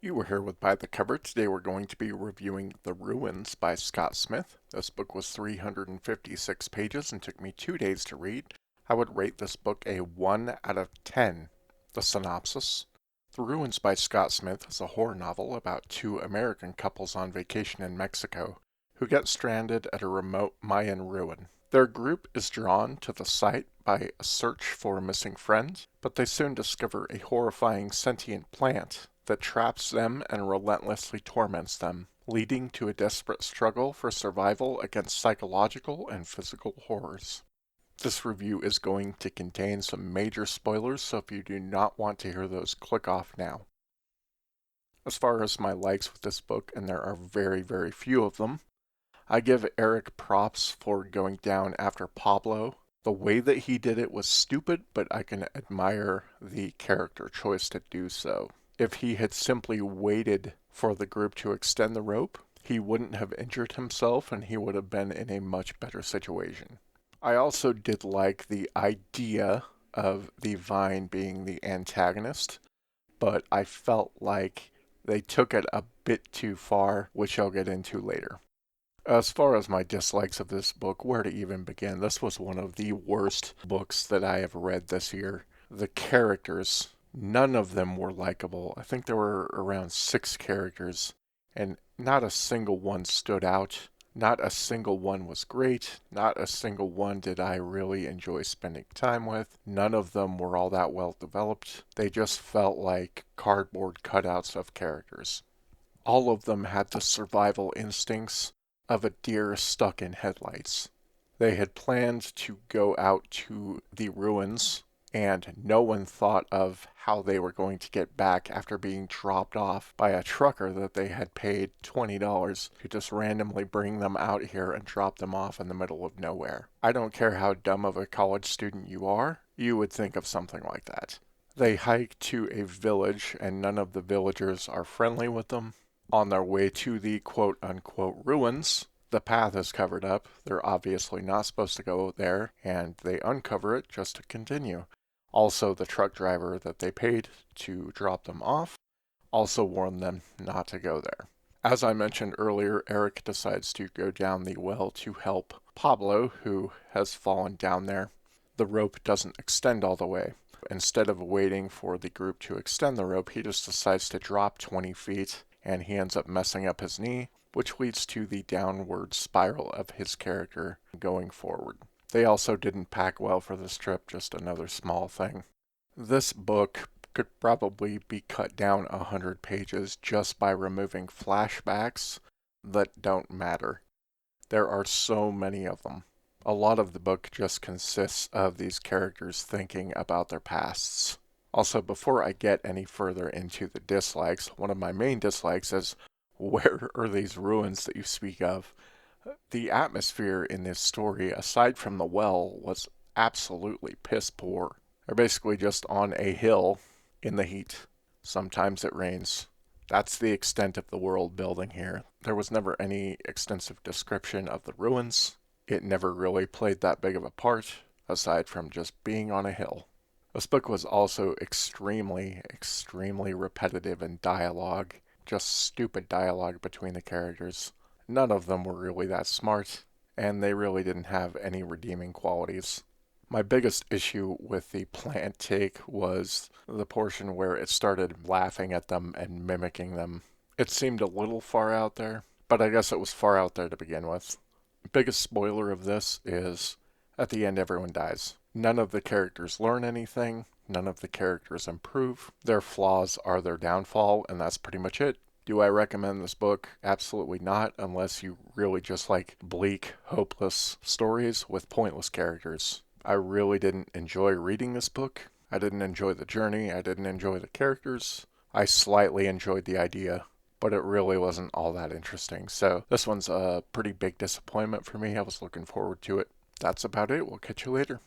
You were here with By the Cover. Today we're going to be reviewing The Ruins by Scott Smith. This book was 356 pages and took me 2 days to read. I would rate this book a 1 out of 10. The synopsis. The Ruins by Scott Smith is a horror novel about two American couples on vacation in Mexico who get stranded at a remote Mayan ruin. Their group is drawn to the site by a search for a missing friend, but they soon discover a horrifying sentient plant that traps them and relentlessly torments them, leading to a desperate struggle for survival against psychological and physical horrors. This review is going to contain some major spoilers, so if you do not want to hear those, click off now. As far as my likes with this book, and there are very, very few of them, I give Eric props for going down after Pablo. The way that he did it was stupid, but I can admire the character choice to do so. If he had simply waited for the group to extend the rope, he wouldn't have injured himself and he would have been in a much better situation. I also did like the idea of the vine being the antagonist, but I felt like they took it a bit too far, which I'll get into later. As far as my dislikes of this book, where to even begin? This was one of the worst books that I have read this year. The characters, none of them were likable. I think there were around 6 characters, and not a single one stood out. Not a single one was great. Not a single one did I really enjoy spending time with. None of them were all that well developed. They just felt like cardboard cutouts of characters. All of them had the survival instincts of a deer stuck in headlights. They had planned to go out to the ruins, and no one thought of how they were going to get back after being dropped off by a trucker that they had paid $20 to just randomly bring them out here and drop them off in the middle of nowhere. I don't care how dumb of a college student you are, you would think of something like that. They hike to a village, and none of the villagers are friendly with them. On their way to the quote-unquote ruins, the path is covered up. They're obviously not supposed to go there, and they uncover it just to continue. Also, the truck driver that they paid to drop them off also warned them not to go there. As I mentioned earlier, Eric decides to go down the well to help Pablo, who has fallen down there. The rope doesn't extend all the way. Instead of waiting for the group to extend the rope, he just decides to drop 20 feet, and he ends up messing up his knee, which leads to the downward spiral of his character going forward. They also didn't pack well for this trip, just another small thing. This book could probably be cut down 100 pages just by removing flashbacks that don't matter. There are so many of them. A lot of the book just consists of these characters thinking about their pasts. Also, before I get any further into the dislikes, one of my main dislikes is, where are these ruins that you speak of? The atmosphere in this story, aside from the well, was absolutely piss poor. They're basically just on a hill in the heat. Sometimes it rains. That's the extent of the world building here. There was never any extensive description of the ruins. It never really played that big of a part, aside from just being on a hill. This book was also extremely, extremely repetitive in dialogue. Just stupid dialogue between the characters. None of them were really that smart, and they really didn't have any redeeming qualities. My biggest issue with the plant take was the portion where it started laughing at them and mimicking them. It seemed a little far out there, but I guess it was far out there to begin with. Biggest spoiler of this is, at the end everyone dies. None of the characters learn anything, none of the characters improve. Their flaws are their downfall, and that's pretty much it. Do I recommend this book? Absolutely not, unless you really just like bleak, hopeless stories with pointless characters. I really didn't enjoy reading this book. I didn't enjoy the journey. I didn't enjoy the characters. I slightly enjoyed the idea, but it really wasn't all that interesting. So this one's a pretty big disappointment for me. I was looking forward to it. That's about it. We'll catch you later.